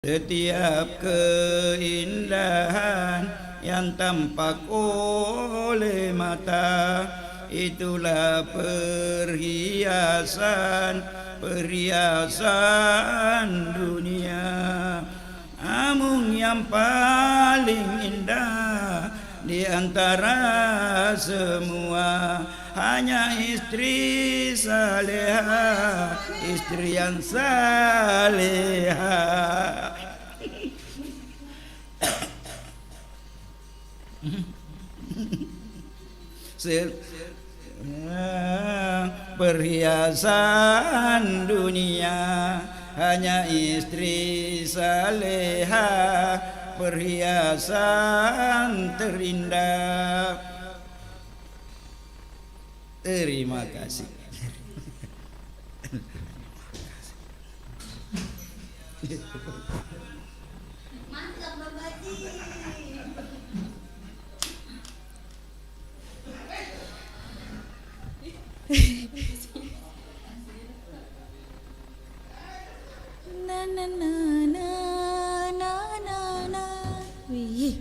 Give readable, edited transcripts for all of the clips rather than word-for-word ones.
Setiap keindahan yang tampak oleh mata, itulah perhiasan dunia. Namun yang paling indah di antara semua hanya istri saleha, istri yang saleha. Perhiasan dunia hanya istri saleha, perhiasan terindah. Terima kasih. Mantap Bapak Haji. Na na na na na na na. Wih,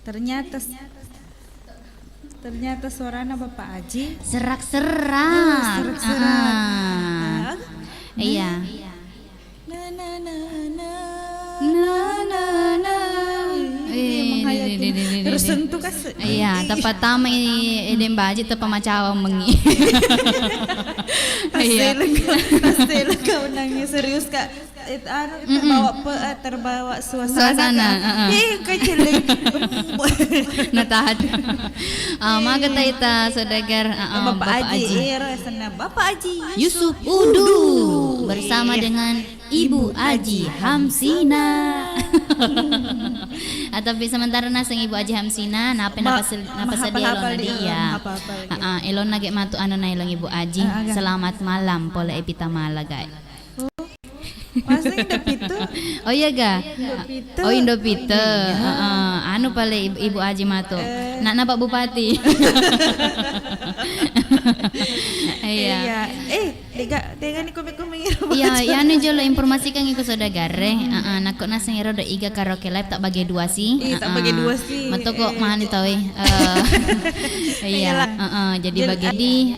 ternyata suaranya Bapak Haji Serak-serak. serak-serak. Iya. Na na na na Na na na. tersentuh kas. Iya, tepat tama idem baji tepat macam mengi. Iya. Pasti kau nangis serius Kak. Terbawa suasana. Kecilik. Natahat. Maka taita saudagar Bapak Haji. Bapak Haji Yusuf Udu bersama dengan Ibu Haji Hamsina. Tapi sementara naseng Ibu Haji Hamsina napa sedia elon dia. Elon nage matu anu na elong Ibu Haji. Selamat malam pola epita mala guys. Masih hidup itu. Oh iya ga? Indopito. Oh Indopito. Anu pale Ibu Haji mato. Nak Pak Bupati. Iya. Dega ni kumik-kumik. Iya, anu jolo informasikan ikut saudagare. Nakok naseng iro do iga karaoke live tak bagi dua sih. Tak bagi dua sih. Mato kok mahani tahu. Iya. Jadi bagi di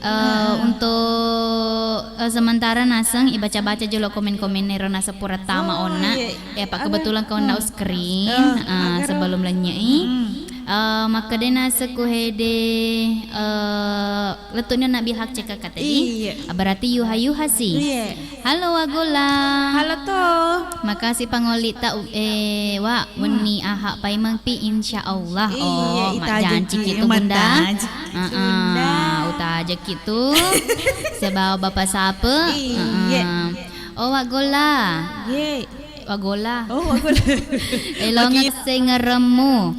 untuk sementara naseng ibaca-baca jolo komen-komen nero nasa pura tama ona. Ya Pak kebetulan kau nak screen sebelum lenyai. Maka dena sekuhede letuknya nak bihak cekak tadi. Berarti yuha sih. Halo Wagola. Halo toh. Makasih pangoli tak wa weni aha pai mangpi insyaallah. Mak janji kitu bunda. Uta aja kitu. Sebawa bapak siapa? Oh Wagola. Wagola. Oh, Wagola. Elong sing ngeremu.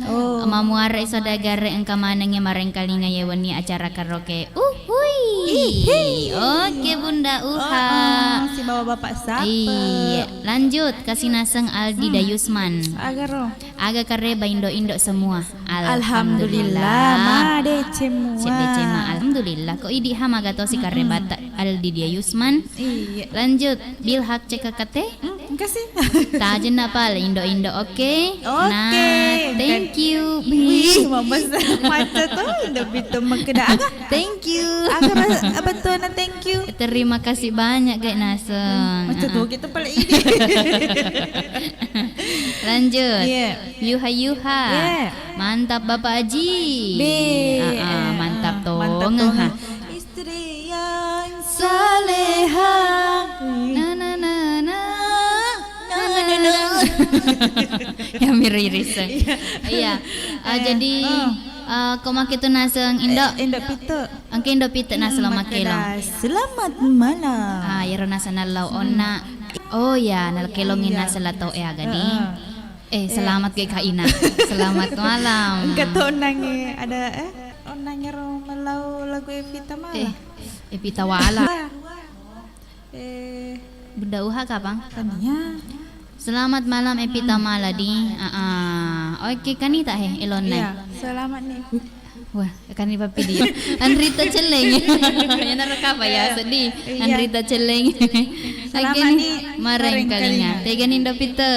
Mamuara saudagare engka manenge mareng kalinga yewani acara karaoke. Oke Bunda Uha. Si bawa bapak siapa? Iya, lanjut kasih naseng Aldi Dayusman. Aga kareba Indo semua. Alhamdulillah. Made cemua. Alhamdulillah. Kok idi hama gato si kareba Aldi Dayusman. Iya. Lanjut Bilhak CKKT. Kasih. Tajen apa Indo oke? Nah, thank you. Wih, mama mata tuh udah bitu mengkeda aga. Thank you. Aga betul na thank you. Terima kasih banyak guys Naseng. Macam tuh kita paling ini. Lanjut. Yeah. Yuha. Yeah. Mantap Bapak Haji. Mantap toh. Istri yang saleha. Ya miriris. Iya. Jadi kau makai tu naseng Indopito. Angke Indopito na selamat kelong. Selamat malam. Yaro nasa nalaw ona. Oh ya, nalkelongin nasa lataw agadi. Selamat kay Kaina. Selamat malam. Kato onang ada onang ro malau lagu Evita Mala. Evita Wala. Bunda Uha kapang? Tanya. Selamat malam Evita Mala di. Oke kanita elon na. Iya, selamat nih. Wah, kan ni papi dia. Anrita Celeng. Yan nakapa ya sedih. Anrita Celeng. Lagi ni mareng kalinya. Teganin Indopito.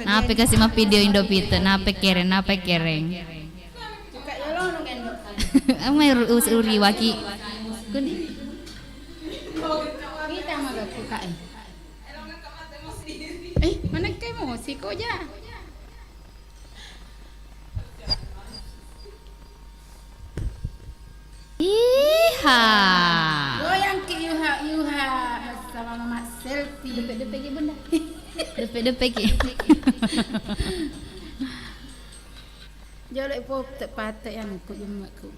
Nape kasih mah video Indo pita, nape kereng. Buka yolong kan. Amai uri waki. Kundi. Kita mah gak buka mana kayak emosi kok ya? Iha. Goyang ke yuha bersama mama selfie. Depek-depek ya bunda. Depek ki. Jolek pop tepat yang ku jemaku.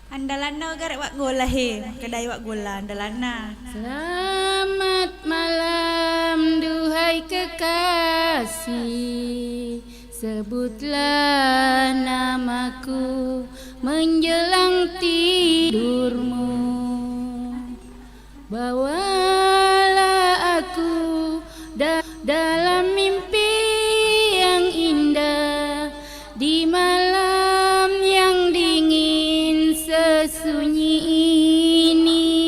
Andalana garek wak gola he, kedai wak gola andalana. Selamat malam duhai kekasih, sebutlah namaku menjelang tidurmu. Bawalah aku dalam mimpi yang indah di malam yang dingin sesunyi ini.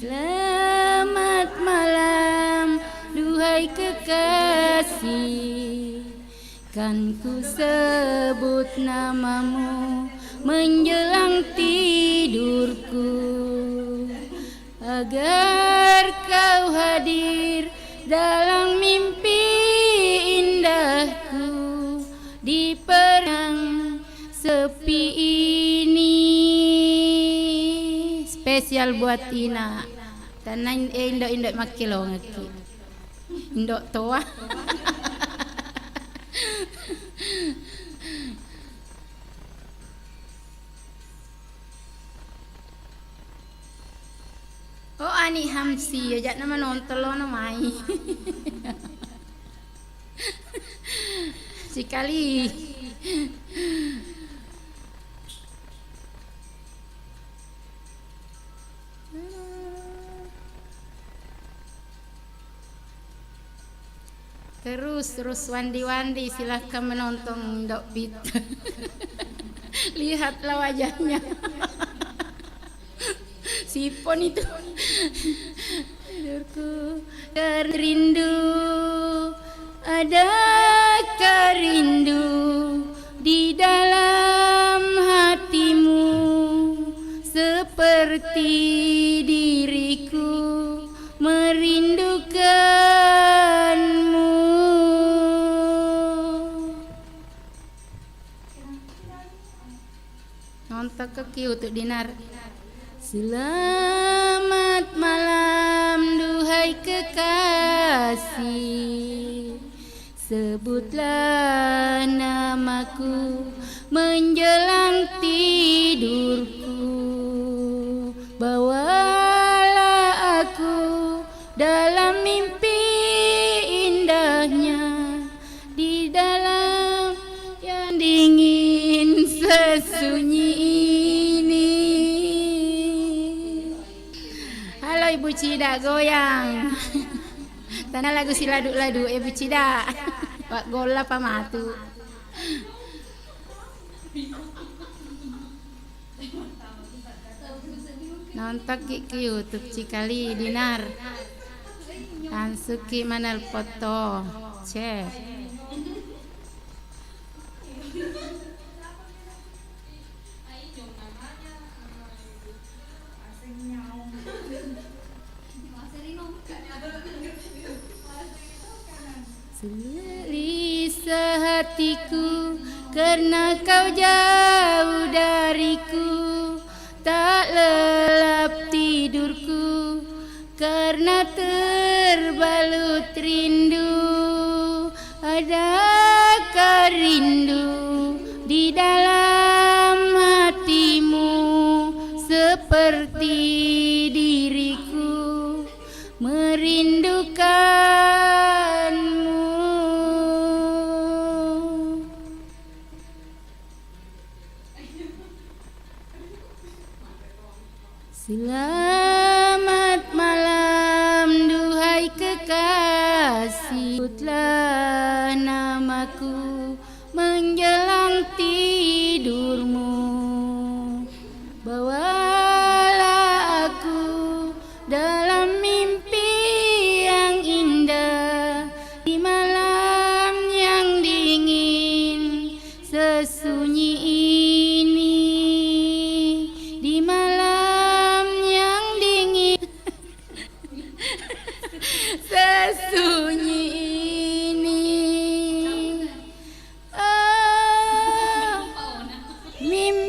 Selamat malam duhai kekasih, kan ku sebut namamu menjelang tidurku, agar kau hadir dalam mimpi indahku di perang sepi ini. Spesial buat Ina. Tanah indok makilo ngaki. Indok toa. Oh ani Hamsi ya nama nonton lo namai. Sekali. Terus wandi-wandi silahkan menonton Dok Bit. Lihatlah wajahnya. Sipon itu. Tidurku terindu, adakah rindu di dalam hatimu seperti diriku merindukanmu. Nonton kaki untuk Dinar. Selamat malam duhai kekasih, sebutlah namaku menjelang tidurku, bawalah aku dalam mimpi indahnya di dalam yang dingin sesunyi ini. Halo Ibu Cida goyang. Tanah lagu si ladu-ladu Ibu Cida. Pak gola pamatu. Nonton ki YouTube Cikali Dinar. Ansuki manal foto. Cek. Gelisah hatiku karena kau jauh dariku, tak lelap tidurku karena terbalut rindu. Adakah rindu di dalam hatimu seperti diriku merindukanmu. Selamat Mimi